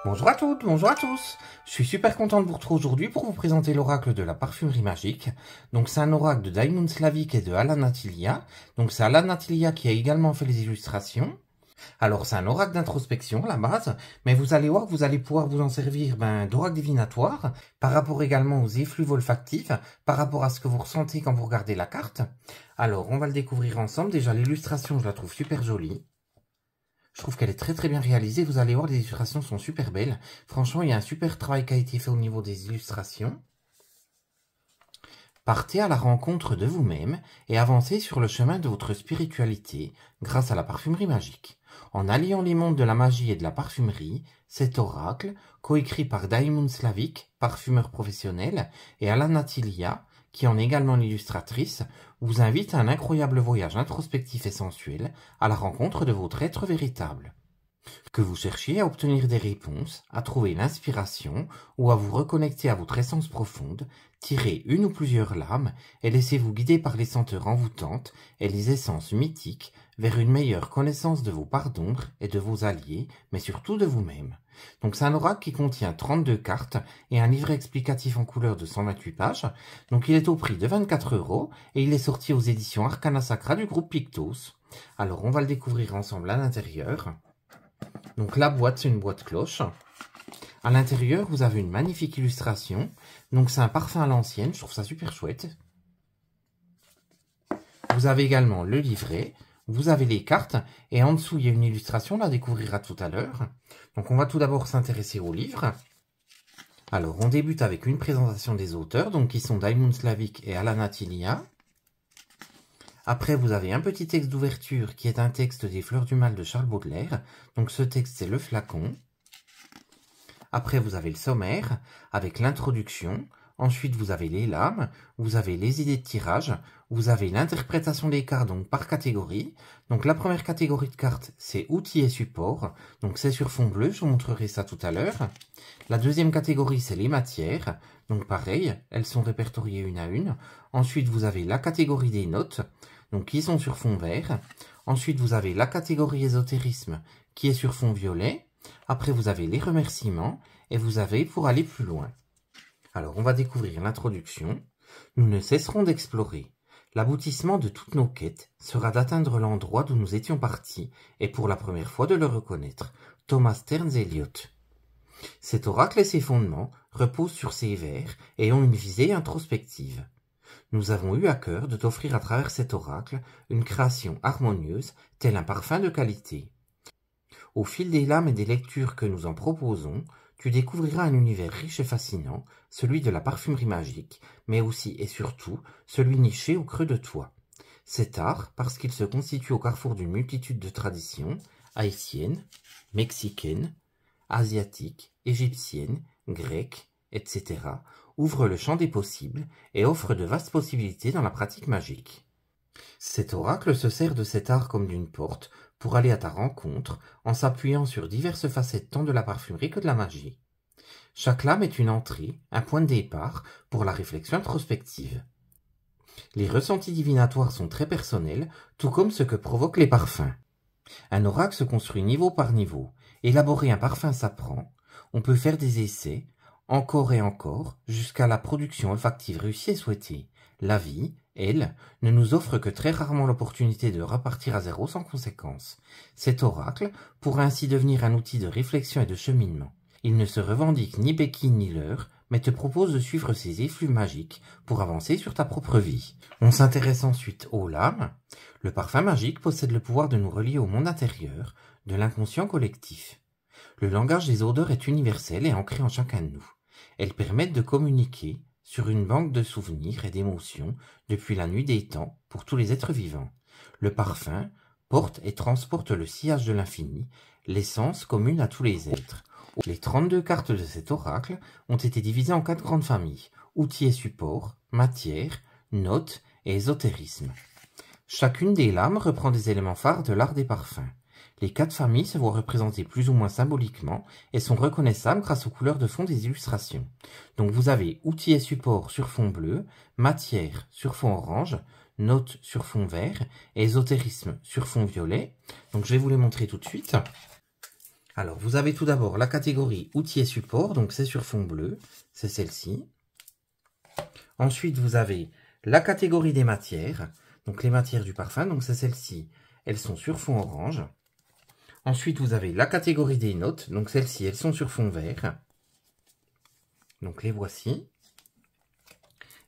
Bonjour à toutes, bonjour à tous. Je suis super content de vous retrouver aujourd'hui pour vous présenter l'oracle de la parfumerie magique. Donc c'est un oracle de Diamond Slavic et de Alan Attilia. Donc c'est Alan Attilia qui a également fait les illustrations. Alors c'est un oracle d'introspection à la base, mais vous allez voir que vous allez pouvoir vous en servir d'oracle divinatoire, par rapport également aux effluves olfactifs, par rapport à ce que vous ressentez quand vous regardez la carte. Alors on va le découvrir ensemble. Déjà l'illustration je la trouve super jolie. Je trouve qu'elle est très bien réalisée. Vous allez voir, les illustrations sont super belles. Franchement, il y a un super travail qui a été fait au niveau des illustrations. Partez à la rencontre de vous-même et avancez sur le chemin de votre spiritualité grâce à la parfumerie magique. En alliant les mondes de la magie et de la parfumerie, cet oracle, coécrit par Diamond Slavic, parfumeur professionnel, et Alan Attilia, qui en est également l'illustratrice, vous invite à un incroyable voyage introspectif et sensuel à la rencontre de votre être véritable. Que vous cherchiez à obtenir des réponses, à trouver l'inspiration ou à vous reconnecter à votre essence profonde, tirez une ou plusieurs lames et laissez-vous guider par les senteurs envoûtantes et les essences mythiques vers une meilleure connaissance de vos parts d'ombre et de vos alliés, mais surtout de vous-même. Donc c'est un oracle qui contient 32 cartes et un livret explicatif en couleur de 128 pages. Donc il est au prix de 24 € et il est sorti aux éditions Arcana Sacra du groupe Pictos. Alors on va le découvrir ensemble à l'intérieur. Donc la boîte, c'est une boîte cloche. À l'intérieur, vous avez une magnifique illustration. Donc c'est un parfum à l'ancienne, je trouve ça super chouette. Vous avez également le livret, vous avez les cartes, et en dessous, il y a une illustration, on la découvrira tout à l'heure. Donc on va tout d'abord s'intéresser au livre. Alors on débute avec une présentation des auteurs, donc qui sont Diamond Slavic et Alan Attilia. Après, vous avez un petit texte d'ouverture qui est un texte des Fleurs du Mal de Charles Baudelaire. Donc ce texte, c'est le flacon. Après, vous avez le sommaire avec l'introduction. Ensuite, vous avez les lames, vous avez les idées de tirage, vous avez l'interprétation des cartes donc par catégorie. Donc la première catégorie de cartes, c'est outils et supports. Donc c'est sur fond bleu, je vous montrerai ça tout à l'heure. La deuxième catégorie, c'est les matières. Donc pareil, elles sont répertoriées une à une. Ensuite, vous avez la catégorie des notes, donc qui sont sur fond vert. Ensuite, vous avez la catégorie ésotérisme qui est sur fond violet. Après, vous avez les remerciements et vous avez pour aller plus loin. Alors, on va découvrir l'introduction. Nous ne cesserons d'explorer. L'aboutissement de toutes nos quêtes sera d'atteindre l'endroit d'où nous étions partis et pour la première fois de le reconnaître. Thomas Stearns Eliot. Cet oracle et ses fondements reposent sur ces vers et ont une visée introspective. Nous avons eu à cœur de t'offrir à travers cet oracle une création harmonieuse, tel un parfum de qualité. Au fil des lames et des lectures que nous en proposons, tu découvriras un univers riche et fascinant, celui de la parfumerie magique, mais aussi et surtout celui niché au creux de toi. Cet art, parce qu'il se constitue au carrefour d'une multitude de traditions, haïtiennes, mexicaines, asiatiques, égyptiennes, grecques, etc., ouvre le champ des possibles et offre de vastes possibilités dans la pratique magique. Cet oracle se sert de cet art comme d'une porte pour aller à ta rencontre en s'appuyant sur diverses facettes tant de la parfumerie que de la magie. Chaque lame est une entrée, un point de départ pour la réflexion introspective. Les ressentis divinatoires sont très personnels, tout comme ce que provoquent les parfums. Un oracle se construit niveau par niveau. Élaborer un parfum s'apprend. On peut faire des essais, encore et encore, jusqu'à la production olfactive réussie et souhaitée. La vie, elle, ne nous offre que très rarement l'opportunité de repartir à zéro sans conséquence. Cet oracle pourrait ainsi devenir un outil de réflexion et de cheminement. Il ne se revendique ni béquille ni leurre, mais te propose de suivre ses effluves magiques pour avancer sur ta propre vie. On s'intéresse ensuite aux lames. Le parfum magique possède le pouvoir de nous relier au monde intérieur, de l'inconscient collectif. Le langage des odeurs est universel et ancré en chacun de nous. Elles permettent de communiquer sur une banque de souvenirs et d'émotions depuis la nuit des temps pour tous les êtres vivants. Le parfum porte et transporte le sillage de l'infini, l'essence commune à tous les êtres. Les 32 cartes de cet oracle ont été divisées en 4 grandes familles, outils et supports, matière, notes et ésotérisme. Chacune des lames reprend des éléments phares de l'art des parfums. Les 4 familles se voient représentées plus ou moins symboliquement et sont reconnaissables grâce aux couleurs de fond des illustrations. Donc vous avez outils et supports sur fond bleu, matière sur fond orange, notes sur fond vert et ésotérisme sur fond violet. Donc je vais vous les montrer tout de suite. Alors, vous avez tout d'abord la catégorie outils et supports, donc c'est sur fond bleu, c'est celle-ci. Ensuite, vous avez la catégorie des matières, donc les matières du parfum, donc c'est celle-ci, elles sont sur fond orange. Ensuite, vous avez la catégorie des notes, donc celles-ci, elles sont sur fond vert. Donc les voici.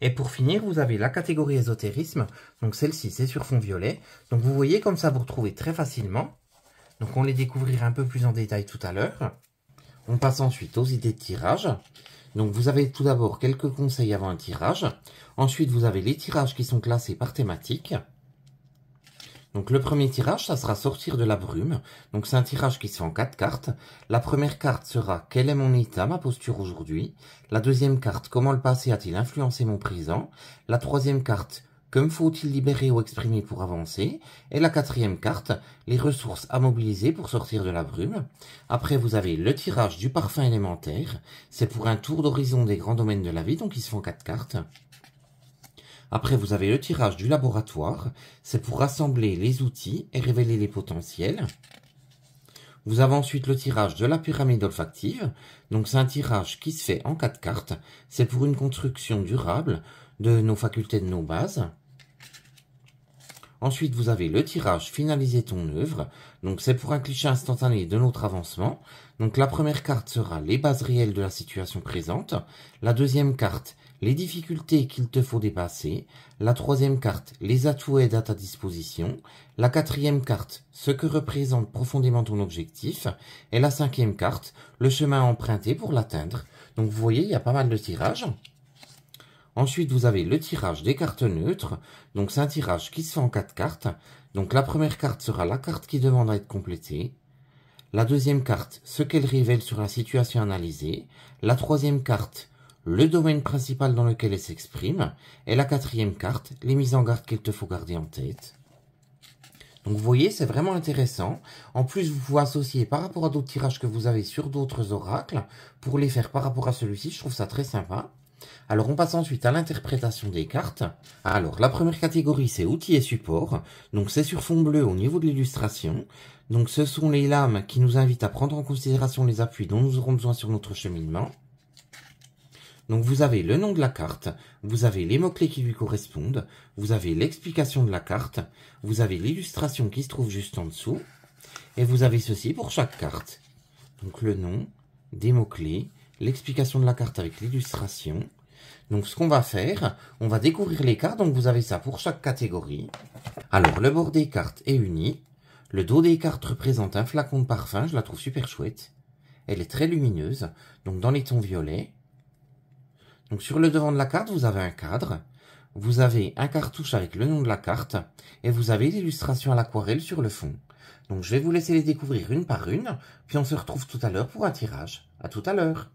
Et pour finir, vous avez la catégorie ésotérisme, donc celle-ci, c'est sur fond violet. Donc vous voyez, comme ça, vous retrouvez très facilement. Donc on les découvrira un peu plus en détail tout à l'heure. On passe ensuite aux idées de tirage. Donc vous avez tout d'abord quelques conseils avant un tirage. Ensuite, vous avez les tirages qui sont classés par thématique. Donc le premier tirage, ça sera sortir de la brume. Donc c'est un tirage qui se fait en 4 cartes. La première carte sera quel est mon état, ma posture aujourd'hui. La deuxième carte, comment le passé a-t-il influencé mon présent. La troisième carte, que me faut-il libérer ou exprimer pour avancer. Et la quatrième carte, les ressources à mobiliser pour sortir de la brume. Après, vous avez le tirage du parfum élémentaire. C'est pour un tour d'horizon des grands domaines de la vie, donc ils se font 4 cartes. Après, vous avez le tirage du laboratoire. C'est pour rassembler les outils et révéler les potentiels. Vous avez ensuite le tirage de la pyramide olfactive. Donc, c'est un tirage qui se fait en 4 cartes. C'est pour une construction durable de nos facultés, de nos bases. Ensuite, vous avez le tirage finaliser ton œuvre. Donc, c'est pour un cliché instantané de notre avancement. Donc, la première carte sera les bases réelles de la situation présente. La deuxième carte, les difficultés qu'il te faut dépasser. La troisième carte, les atouts et aides à ta disposition. La quatrième carte, ce que représente profondément ton objectif. Et la cinquième carte, le chemin à emprunter pour l'atteindre. Donc, vous voyez, il y a pas mal de tirages. Ensuite, vous avez le tirage des cartes neutres. Donc, c'est un tirage qui se fait en 4 cartes. Donc, la première carte sera la carte qui demande à être complétée. La deuxième carte, ce qu'elle révèle sur la situation analysée. La troisième carte, le domaine principal dans lequel elle s'exprime. Et la quatrième carte, les mises en garde qu'il te faut garder en tête. Donc, vous voyez, c'est vraiment intéressant. En plus, vous pouvez associer par rapport à d'autres tirages que vous avez sur d'autres oracles pour les faire par rapport à celui-ci. Je trouve ça très sympa. Alors, on passe ensuite à l'interprétation des cartes. Alors, la première catégorie, c'est outils et supports. Donc, c'est sur fond bleu au niveau de l'illustration. Donc, ce sont les lames qui nous invitent à prendre en considération les appuis dont nous aurons besoin sur notre cheminement. Donc, vous avez le nom de la carte, vous avez les mots-clés qui lui correspondent, vous avez l'explication de la carte, vous avez l'illustration qui se trouve juste en dessous, et vous avez ceci pour chaque carte. Donc, le nom, des mots-clés, l'explication de la carte avec l'illustration. Donc, ce qu'on va faire, on va découvrir les cartes. Donc, vous avez ça pour chaque catégorie. Alors, le bord des cartes est uni. Le dos des cartes représente un flacon de parfum. Je la trouve super chouette. Elle est très lumineuse. Donc, dans les tons violets. Donc, sur le devant de la carte, vous avez un cadre. Vous avez un cartouche avec le nom de la carte. Et vous avez l'illustration à l'aquarelle sur le fond. Donc, je vais vous laisser les découvrir une par une. Puis, on se retrouve tout à l'heure pour un tirage. À tout à l'heure.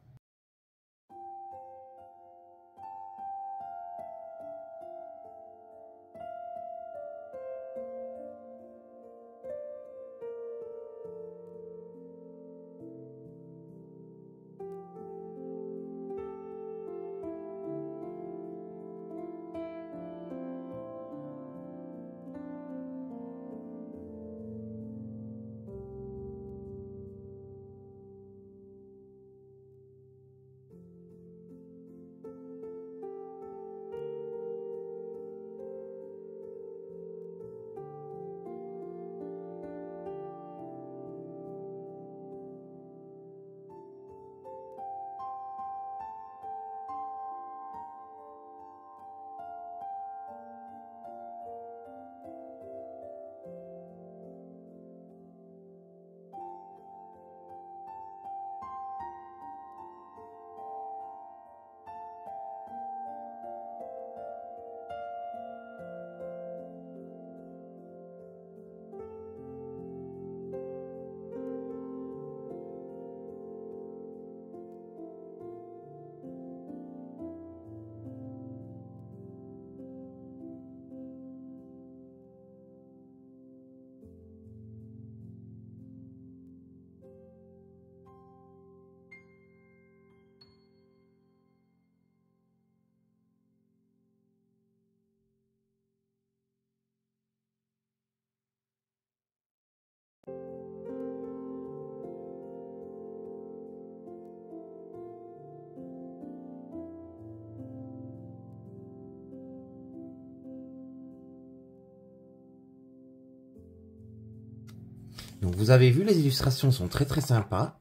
Donc vous avez vu, les illustrations sont très sympas.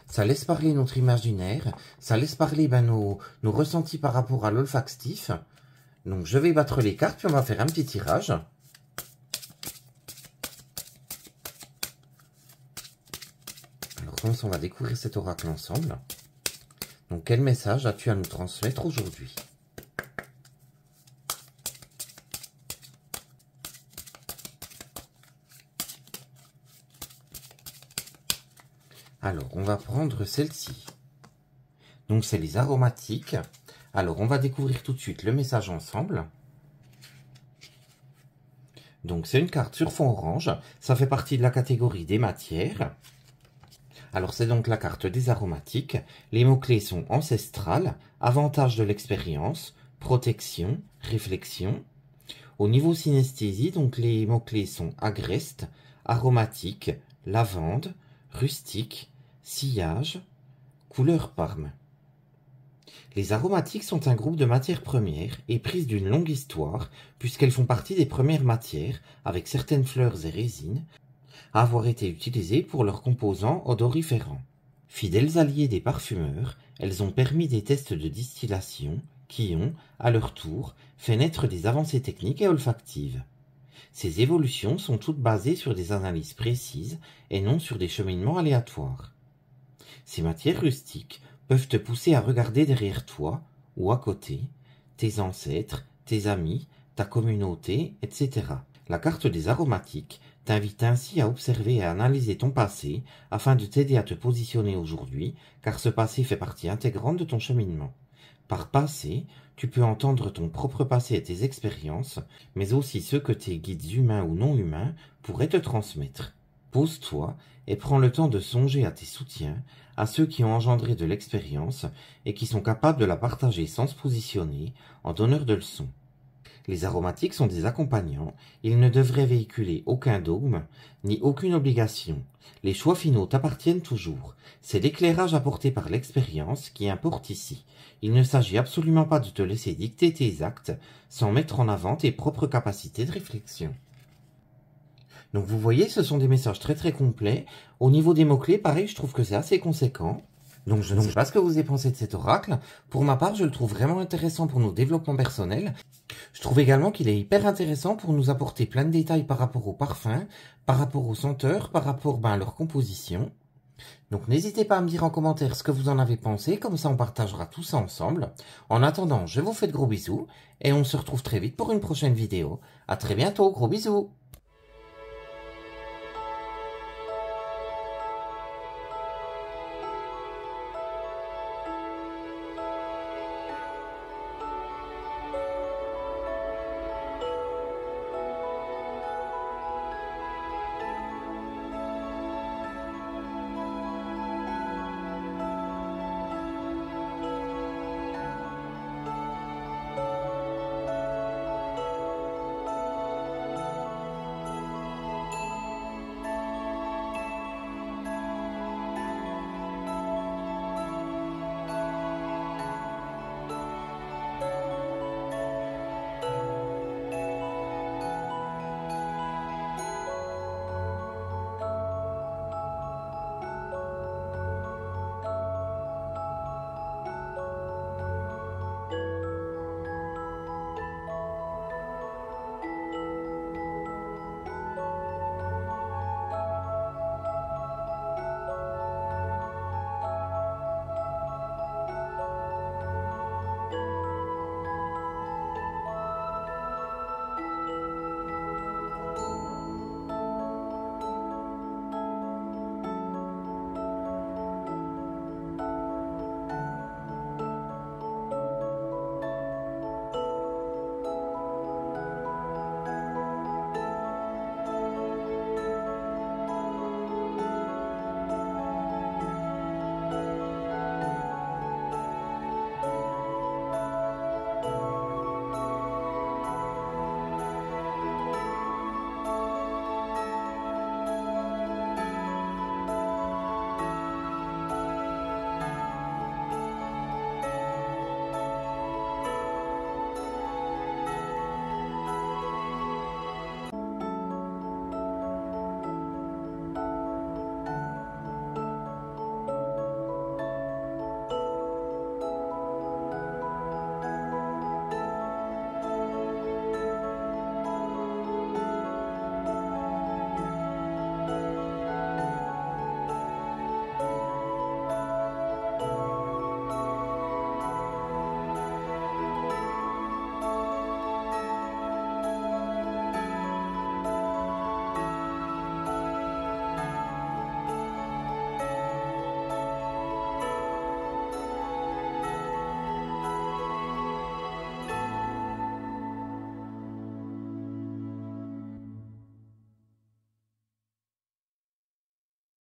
Ça laisse parler notre imaginaire, ça laisse parler nos ressentis par rapport à l'olfactif. Donc je vais battre les cartes, puis on va faire un petit tirage. Alors on va découvrir cet oracle ensemble. Donc quel message as-tu à nous transmettre aujourd'hui? Alors, on va prendre celle-ci. Donc, c'est les aromatiques. Alors, on va découvrir tout de suite le message ensemble. Donc, c'est une carte sur fond orange. Ça fait partie de la catégorie des matières. Alors, c'est donc la carte des aromatiques. Les mots-clés sont ancestral, avantage de l'expérience, protection, réflexion. Au niveau synesthésie, donc les mots-clés sont agreste, aromatique, lavande, rustique, sillage, couleur parme. Les aromatiques sont un groupe de matières premières éprises d'une longue histoire, puisqu'elles font partie des premières matières, avec certaines fleurs et résines, à avoir été utilisées pour leurs composants odoriférants. Fidèles alliées des parfumeurs, elles ont permis des tests de distillation qui ont, à leur tour, fait naître des avancées techniques et olfactives. Ces évolutions sont toutes basées sur des analyses précises et non sur des cheminements aléatoires. Ces matières rustiques peuvent te pousser à regarder derrière toi ou à côté, tes ancêtres, tes amis, ta communauté, etc. La carte des aromatiques t'invite ainsi à observer et à analyser ton passé afin de t'aider à te positionner aujourd'hui, car ce passé fait partie intégrante de ton cheminement. Par passé, tu peux entendre ton propre passé et tes expériences, mais aussi ceux que tes guides humains ou non humains pourraient te transmettre. Pose-toi et prends le temps de songer à tes soutiens, à ceux qui ont engendré de l'expérience et qui sont capables de la partager sans se positionner en donneurs de leçons. Les aromatiques sont des accompagnants, ils ne devraient véhiculer aucun dogme, ni aucune obligation. Les choix finaux t'appartiennent toujours. C'est l'éclairage apporté par l'expérience qui importe ici. Il ne s'agit absolument pas de te laisser dicter tes actes sans mettre en avant tes propres capacités de réflexion. Donc vous voyez, ce sont des messages très complets. Au niveau des mots-clés, pareil, je trouve que c'est assez conséquent. Donc je ne sais pas ce que vous avez pensé de cet oracle. Pour ma part, je le trouve vraiment intéressant pour nos développements personnels. Je trouve également qu'il est hyper intéressant pour nous apporter plein de détails par rapport aux parfums, par rapport aux senteurs, par rapport à leur composition. Donc n'hésitez pas à me dire en commentaire ce que vous en avez pensé, comme ça on partagera tout ça ensemble. En attendant, je vous fais de gros bisous, et on se retrouve très vite pour une prochaine vidéo. À très bientôt, gros bisous!